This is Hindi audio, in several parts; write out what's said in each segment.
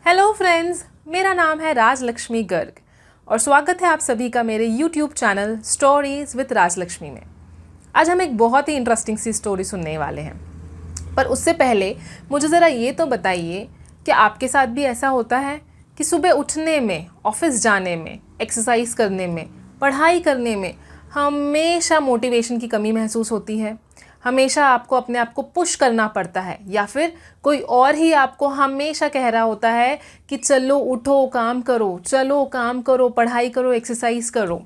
हेलो फ्रेंड्स, मेरा नाम है राजलक्ष्मी गर्ग और स्वागत है आप सभी का मेरे YouTube channel stories with Rajalakshmi में। आज हम एक बहुत ही इंटरेस्टिंग सी स्टोरी सुनने वाले हैं, पर उससे पहले मुझे ज़रा ये तो बताइए कि आपके साथ भी ऐसा होता है कि सुबह उठने में, ऑफिस जाने में, एक्सरसाइज करने में, पढ़ाई करने में हमेशा मोटिवेशन की कमी महसूस होती है। हमेशा आपको अपने आप को पुश करना पड़ता है या फिर कोई और ही आपको हमेशा कह रहा होता है कि चलो उठो, काम करो, चलो काम करो, पढ़ाई करो, एक्सरसाइज करो।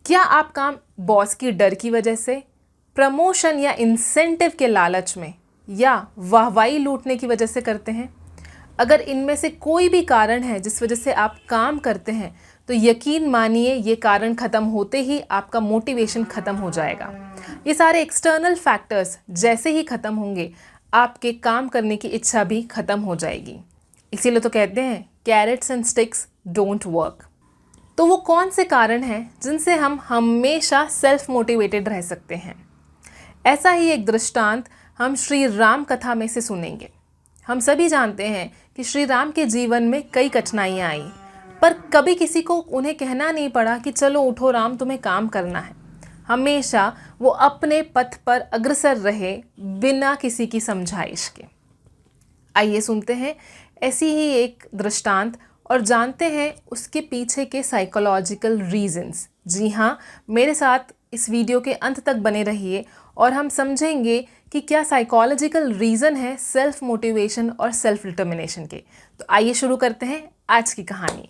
क्या आप काम बॉस की डर की वजह से, प्रमोशन या इंसेंटिव के लालच में या वाहवाही लूटने की वजह से करते हैं? अगर इनमें से कोई भी कारण है जिस वजह से आप काम करते हैं तो यकीन मानिए ये कारण ख़त्म होते ही आपका मोटिवेशन ख़त्म हो जाएगा। ये सारे एक्सटर्नल फैक्टर्स जैसे ही ख़त्म होंगे आपके काम करने की इच्छा भी ख़त्म हो जाएगी। इसीलिए तो कहते हैं carrots and sticks don't work. तो वो कौन से कारण हैं जिनसे हम हमेशा सेल्फ मोटिवेटेड रह सकते हैं? ऐसा ही एक दृष्टांत हम श्री राम कथा में से सुनेंगे। हम सभी जानते हैं कि श्री राम के जीवन में कई कठिनाइयाँ आई, पर कभी किसी को उन्हें कहना नहीं पड़ा कि चलो उठो राम, तुम्हें काम करना है। हमेशा वो अपने पथ पर अग्रसर रहे बिना किसी की समझाइश के। आइए सुनते हैं ऐसी ही एक दृष्टांत और जानते हैं उसके पीछे के साइकोलॉजिकल रीजंस। जी हाँ, मेरे साथ इस वीडियो के अंत तक बने रहिए और हम समझेंगे कि क्या साइकोलॉजिकल रीज़न है सेल्फ मोटिवेशन और सेल्फ डिटर्मिनेशन के। तो आइए शुरू करते हैं आज की कहानी।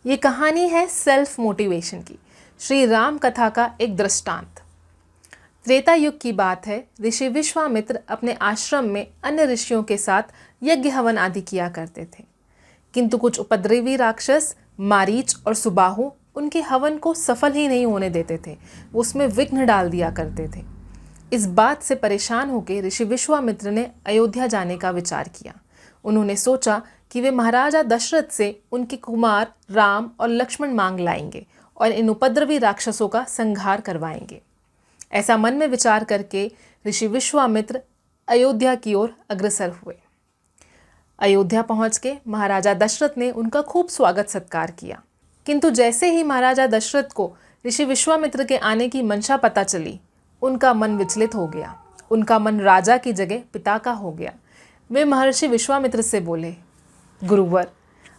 ये कहानी है सेल्फ मोटिवेशन की, श्री राम कथा का एक दृष्टांत। त्रेता युग की बात है। ऋषि विश्वामित्र अपने आश्रम में अन्य ऋषियों के साथ यज्ञ हवन आदि किया करते थे, किंतु कुछ उपद्रवी राक्षस मारीच और सुबाहु उनके हवन को सफल ही नहीं होने देते थे। वो उसमें विघ्न डाल दिया करते थे। इस बात से परेशान होकर ऋषि विश्वामित्र ने अयोध्या जाने का विचार किया। उन्होंने सोचा कि वे महाराजा दशरथ से उनके कुमार राम और लक्ष्मण मांग लाएंगे और इन उपद्रवी राक्षसों का संहार करवाएंगे। ऐसा मन में विचार करके ऋषि विश्वामित्र अयोध्या की ओर अग्रसर हुए। अयोध्या पहुंच के महाराजा दशरथ ने उनका खूब स्वागत सत्कार किया, किंतु जैसे ही महाराजा दशरथ को ऋषि विश्वामित्र के आने की मंशा पता चली, उनका मन विचलित हो गया। उनका मन राजा की जगह पिता का हो गया। वे महर्षि विश्वामित्र से बोले, गुरुवर,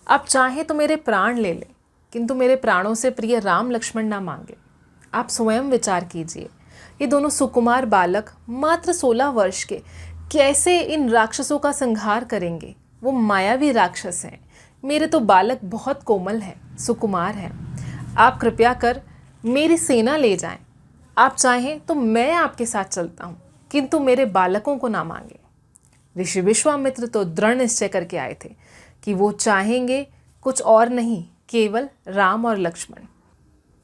आप चाहें तो मेरे प्राण ले लें, किंतु मेरे प्राणों से प्रिय राम लक्ष्मण ना मांगे। आप स्वयं विचार कीजिए, ये दोनों सुकुमार बालक मात्र 16 वर्ष के कैसे इन राक्षसों का संहार करेंगे? वो मायावी राक्षस हैं। मेरे तो बालक बहुत कोमल हैं, सुकुमार हैं। आप कृपया कर मेरी सेना ले जाएं। आप चाहें तो मैं आपके साथ चलता हूँ, किंतु मेरे बालकों को ना मांगे। ऋषि विश्वामित्र तो दृढ़ निश्चय करके आए थे कि वो चाहेंगे कुछ और नहीं, केवल राम और लक्ष्मण।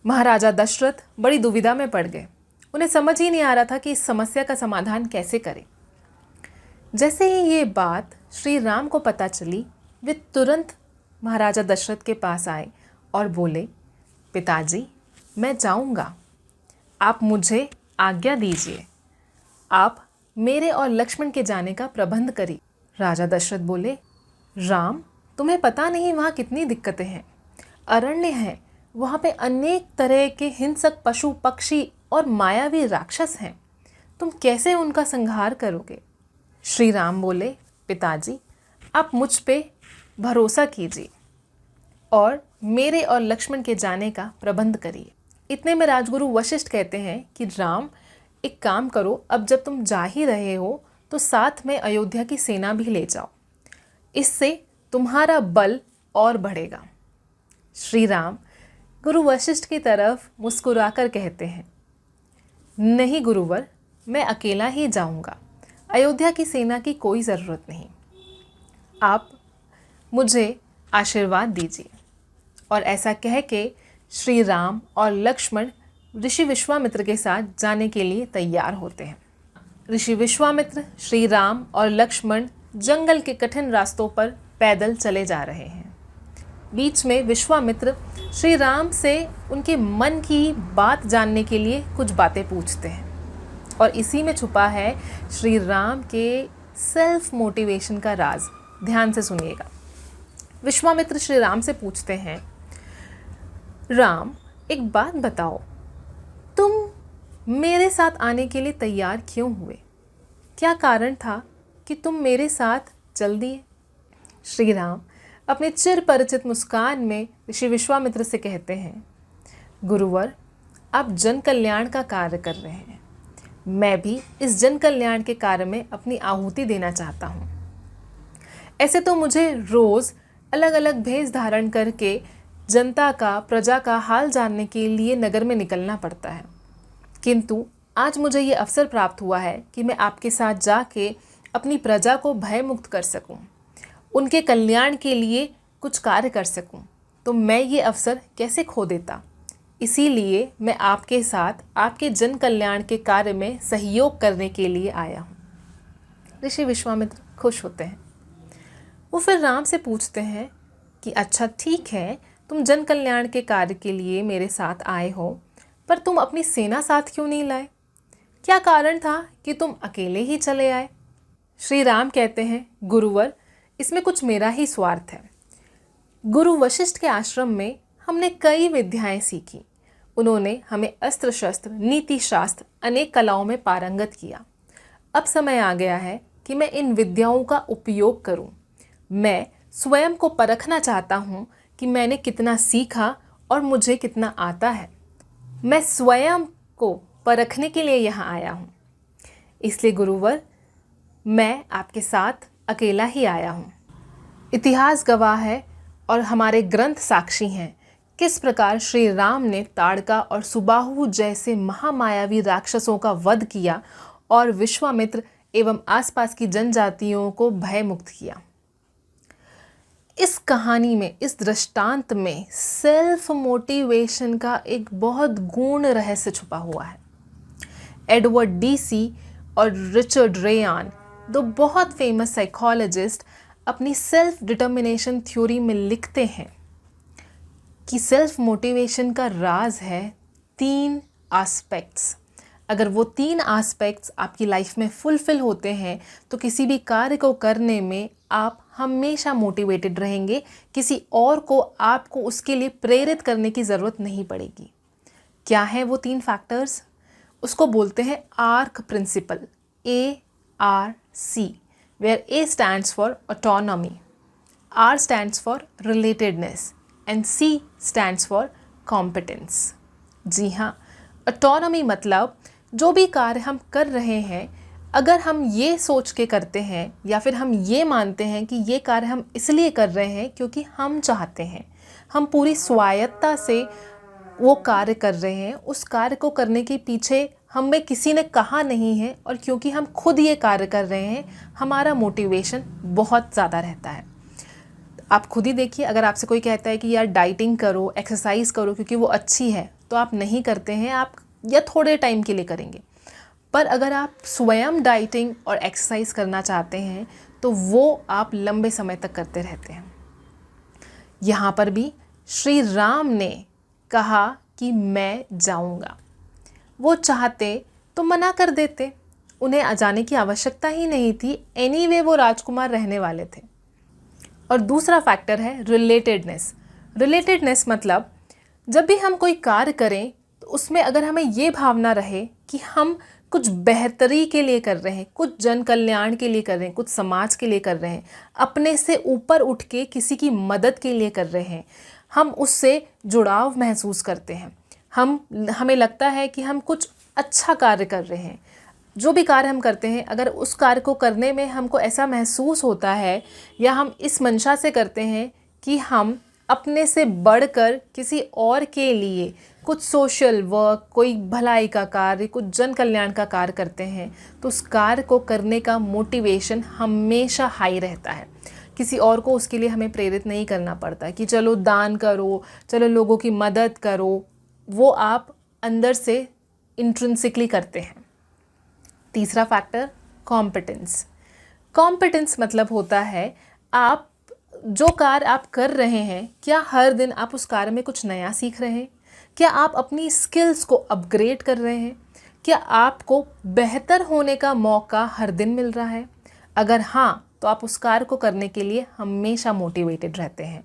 महाराजा दशरथ बड़ी दुविधा में पड़ गए। उन्हें समझ ही नहीं आ रहा था कि इस समस्या का समाधान कैसे करें। जैसे ही ये बात श्री राम को पता चली, वे तुरंत महाराजा दशरथ के पास आए और बोले, पिताजी, मैं जाऊंगा, आप मुझे आज्ञा दीजिए। आप मेरे और लक्ष्मण के जाने का प्रबंध करिए। राजा दशरथ बोले, राम, तुम्हें पता नहीं वहाँ कितनी दिक्कतें हैं। अरण्य है, वहाँ पे अनेक तरह के हिंसक पशु पक्षी और मायावी राक्षस हैं। तुम कैसे उनका संहार करोगे? श्री राम बोले, पिताजी, आप मुझ पे भरोसा कीजिए और मेरे और लक्ष्मण के जाने का प्रबंध करिए। इतने में राजगुरु वशिष्ठ कहते हैं कि राम, एक काम करो, अब जब तुम जा ही रहे हो तो साथ में अयोध्या की सेना भी ले जाओ, इससे तुम्हारा बल और बढ़ेगा। श्री राम गुरु वशिष्ठ की तरफ मुस्कुराकर कहते हैं, नहीं गुरुवर, मैं अकेला ही जाऊंगा, अयोध्या की सेना की कोई ज़रूरत नहीं। आप मुझे आशीर्वाद दीजिए। और ऐसा कह के श्री राम और लक्ष्मण ऋषि विश्वामित्र के साथ जाने के लिए तैयार होते हैं। ऋषि विश्वामित्र, श्री राम और लक्ष्मण जंगल के कठिन रास्तों पर पैदल चले जा रहे हैं। बीच में विश्वामित्र श्री राम से उनके मन की बात जानने के लिए कुछ बातें पूछते हैं, और इसी में छुपा है श्री राम के सेल्फ मोटिवेशन का राज। ध्यान से सुनिएगा। विश्वामित्र श्री राम से पूछते हैं, राम एक बात बताओ, तुम मेरे साथ आने के लिए तैयार क्यों हुए? क्या कारण था कि तुम मेरे साथ चल दिए? श्री राम अपने चिर परिचित मुस्कान में ऋषि विश्वामित्र से कहते हैं, गुरुवर, आप जन कल्याण का कार्य कर रहे हैं, मैं भी इस जन कल्याण के कार्य में अपनी आहुति देना चाहता हूँ। ऐसे तो मुझे रोज़ अलग अलग भेष धारण करके जनता का, प्रजा का हाल जानने के लिए नगर में निकलना पड़ता है, किंतु आज मुझे ये अवसर प्राप्त हुआ है कि मैं आपके साथ जाके अपनी प्रजा को भय मुक्त कर सकूं, उनके कल्याण के लिए कुछ कार्य कर सकूं, तो मैं ये अवसर कैसे खो देता। इसीलिए मैं आपके साथ आपके जन कल्याण के कार्य में सहयोग करने के लिए आया हूँ। ऋषि विश्वामित्र खुश होते हैं। वो फिर राम से पूछते हैं कि अच्छा ठीक है, तुम जन कल्याण के कार्य के लिए मेरे साथ आए हो, पर तुम अपनी सेना साथ क्यों नहीं लाए? क्या कारण था कि तुम अकेले ही चले आए? श्री राम कहते हैं, गुरुवर, इसमें कुछ मेरा ही स्वार्थ है। गुरु वशिष्ठ के आश्रम में हमने कई विद्याएं सीखी। उन्होंने हमें अस्त्र शस्त्र, नीति शास्त्र, अनेक कलाओं में पारंगत किया। अब समय आ गया है कि मैं इन विद्याओं का उपयोग करूं। मैं स्वयं को परखना चाहता हूं कि मैंने कितना सीखा और मुझे कितना आता है। मैं स्वयं को परखने के लिए यहाँ आया हूँ। इसलिए गुरुवर, मैं आपके साथ अकेला ही आया हूँ। इतिहास गवाह है और हमारे ग्रंथ साक्षी हैं किस प्रकार श्री राम ने ताड़का और सुबाहु जैसे महामायावी राक्षसों का वध किया और विश्वामित्र एवं आसपास की जनजातियों को भय मुक्त किया। इस कहानी में, इस दृष्टांत में सेल्फ मोटिवेशन का एक बहुत गूढ़ रहस्य छुपा हुआ है। एडवर्ड डीसी और रिचर्ड रेयान, दो बहुत फेमस साइकोलॉजिस्ट, अपनी सेल्फ डिटर्मिनेशन थ्योरी में लिखते हैं कि सेल्फ मोटिवेशन का राज है 3 एस्पेक्ट्स। अगर वो 3 एस्पेक्ट्स आपकी लाइफ में फुलफिल होते हैं तो किसी भी कार्य को करने में आप हमेशा मोटिवेटेड रहेंगे। किसी और को आपको उसके लिए प्रेरित करने की ज़रूरत नहीं पड़ेगी। क्या है वो 3 फैक्टर्स? उसको बोलते हैं arc principle, ARC, where A stands for autonomy, R stands for relatedness and C stands for competence। जी हाँ, autonomy मतलब जो भी कार्य हम कर रहे हैं, अगर हम ये सोच के करते हैं या फिर हम ये मानते हैं कि ये कार्य हम इसलिए कर रहे हैं क्योंकि हम चाहते हैं, हम पूरी स्वायत्ता से वो कार्य कर रहे हैं, उस कार्य को करने के पीछे हमें किसी ने कहा नहीं है, और क्योंकि हम खुद ये कार्य कर रहे हैं, हमारा मोटिवेशन बहुत ज़्यादा रहता है। आप खुद ही देखिए, अगर आपसे कोई कहता है कि यार डाइटिंग करो, एक्सरसाइज करो क्योंकि वो अच्छी है, तो आप नहीं करते हैं, आप या थोड़े टाइम के लिए करेंगे। पर अगर आप स्वयं डाइटिंग और एक्सरसाइज करना चाहते हैं तो वो आप लंबे समय तक करते रहते हैं। यहाँ पर भी श्री राम ने कहा कि मैं जाऊँगा। वो चाहते तो मना कर देते, उन्हें जाने की आवश्यकता ही नहीं थी। एनीवे वो राजकुमार रहने वाले थे। और दूसरा फैक्टर है रिलेटेडनेस। रिलेटेडनेस मतलब जब भी हम कोई कार्य करें तो उसमें अगर हमें ये भावना रहे कि हम कुछ बेहतरी के लिए कर रहे हैं, कुछ जन कल्याण के लिए कर रहे हैं, कुछ समाज के लिए कर रहे हैं, अपने से ऊपर उठ के किसी की मदद के लिए कर रहे हैं, हम उससे जुड़ाव महसूस करते हैं, हमें लगता है कि हम कुछ अच्छा कार्य कर रहे हैं। जो भी कार्य हम करते हैं, अगर उस कार्य को करने में हमको ऐसा महसूस होता है या हम इस मंशा से करते हैं कि हम अपने से बढ़कर किसी और के लिए कुछ सोशल वर्क, कोई भलाई का कार्य, कुछ जन कल्याण का कार्य करते हैं, तो उस कार्य को करने का मोटिवेशन हमेशा हाई रहता है। किसी और को उसके लिए हमें प्रेरित नहीं करना पड़ता कि चलो दान करो, चलो लोगों की मदद करो, वो आप अंदर से इंट्रिंसिकली करते हैं। तीसरा फैक्टर कॉम्पिटेंस। कॉम्पिटेंस मतलब होता है आप जो कार्य आप कर रहे हैं, क्या हर दिन आप उस कार्य में कुछ नया सीख रहे हैं? क्या आप अपनी स्किल्स को अपग्रेड कर रहे हैं? क्या आपको बेहतर होने का मौका हर दिन मिल रहा है? अगर हाँ, तो आप उस कार्य को करने के लिए हमेशा मोटिवेटेड रहते हैं।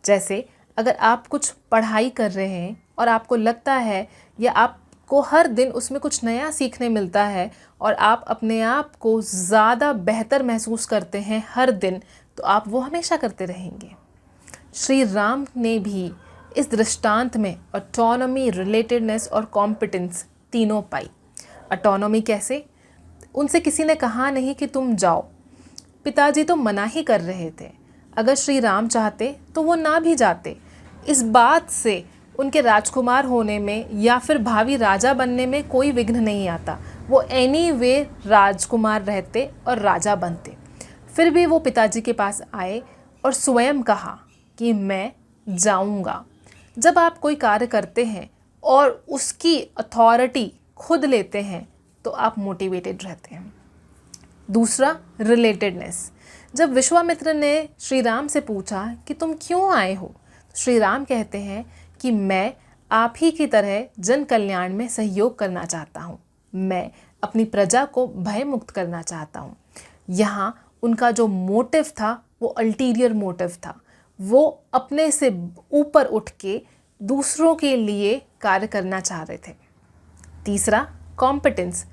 जैसे अगर आप कुछ पढ़ाई कर रहे हैं और आपको लगता है या आपको हर दिन उसमें कुछ नया सीखने मिलता है और आप अपने आप को ज़्यादा बेहतर महसूस करते हैं हर दिन, तो आप वो हमेशा करते रहेंगे। श्री राम ने भी इस दृष्टांत में ऑटोनॉमी, रिलेटेडनेस और कॉम्पिटेंस तीनों पाई। ऑटोनॉमी कैसे? उनसे किसी ने कहा नहीं कि तुम जाओ, पिताजी तो मना ही कर रहे थे। अगर श्री राम चाहते तो वो ना भी जाते। इस बात से उनके राजकुमार होने में या फिर भावी राजा बनने में कोई विघ्न नहीं आता। वो एनीवे राजकुमार रहते और राजा बनते। फिर भी वो पिताजी के पास आए और स्वयं कहा कि मैं जाऊंगा। जब आप कोई कार्य करते हैं और उसकी अथॉरिटी खुद लेते हैं तो आप मोटिवेटेड रहते हैं। दूसरा, रिलेटेडनेस। जब विश्वामित्र ने श्री राम से पूछा कि तुम क्यों आए हो, तो श्री राम कहते हैं कि मैं आप ही की तरह जन कल्याण में सहयोग करना चाहता हूँ। मैं अपनी प्रजा को भय मुक्त करना चाहता हूँ। यहाँ उनका जो मोटिव था वो अल्टीरियर मोटिव था। वो अपने से ऊपर उठ के दूसरों के लिए कार्य करना चाह रहे थे। तीसरा, कॉम्पिटेंस।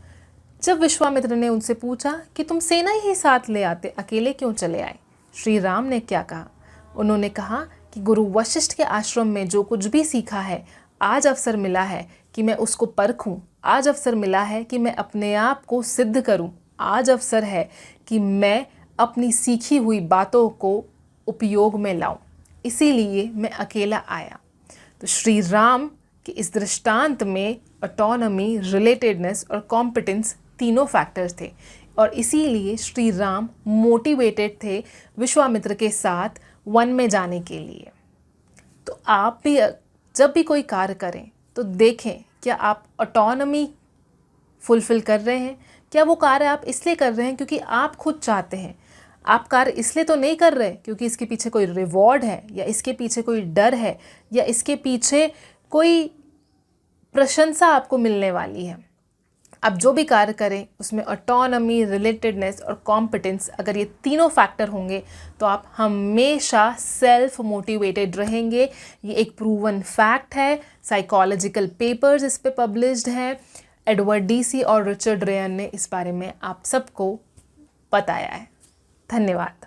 जब विश्वामित्र ने उनसे पूछा कि तुम सेना ही साथ ले आते, अकेले क्यों चले आए, श्री राम ने क्या कहा? उन्होंने कहा कि गुरु वशिष्ठ के आश्रम में जो कुछ भी सीखा है, आज अवसर मिला है कि मैं उसको परखूं। आज अवसर मिला है कि मैं अपने आप को सिद्ध करूं। आज अवसर है कि मैं अपनी सीखी हुई बातों को उपयोग में लाऊं। इसीलिए मैं अकेला आया। तो श्री राम के इस दृष्टांत में ऑटोनॉमी, रिलेटेडनेस और कॉम्पिटेंस तीनों फैक्टर्स थे और इसीलिए श्री राम मोटिवेटेड थे विश्वामित्र के साथ वन में जाने के लिए। तो आप भी जब भी कोई कार्य करें तो देखें क्या आप ऑटोनॉमी फुलफिल कर रहे हैं। क्या वो कार्य आप इसलिए कर रहे हैं क्योंकि आप खुद चाहते हैं। आप कार्य इसलिए तो नहीं कर रहे क्योंकि इसके पीछे कोई रिवॉर्ड है या इसके पीछे कोई डर है या इसके पीछे कोई प्रशंसा आपको मिलने वाली है। आप जो भी कार्य करें उसमें ऑटोनॉमी, रिलेटेडनेस और कॉम्पिटेंस, अगर ये तीनों फैक्टर होंगे तो आप हमेशा सेल्फ मोटिवेटेड रहेंगे। ये एक प्रूवन फैक्ट है। साइकोलॉजिकल पेपर्स इस पे पब्लिश्ड हैं। एडवर्ड डीसी और रिचर्ड रेयन ने इस बारे में आप सबको बताया है। धन्यवाद।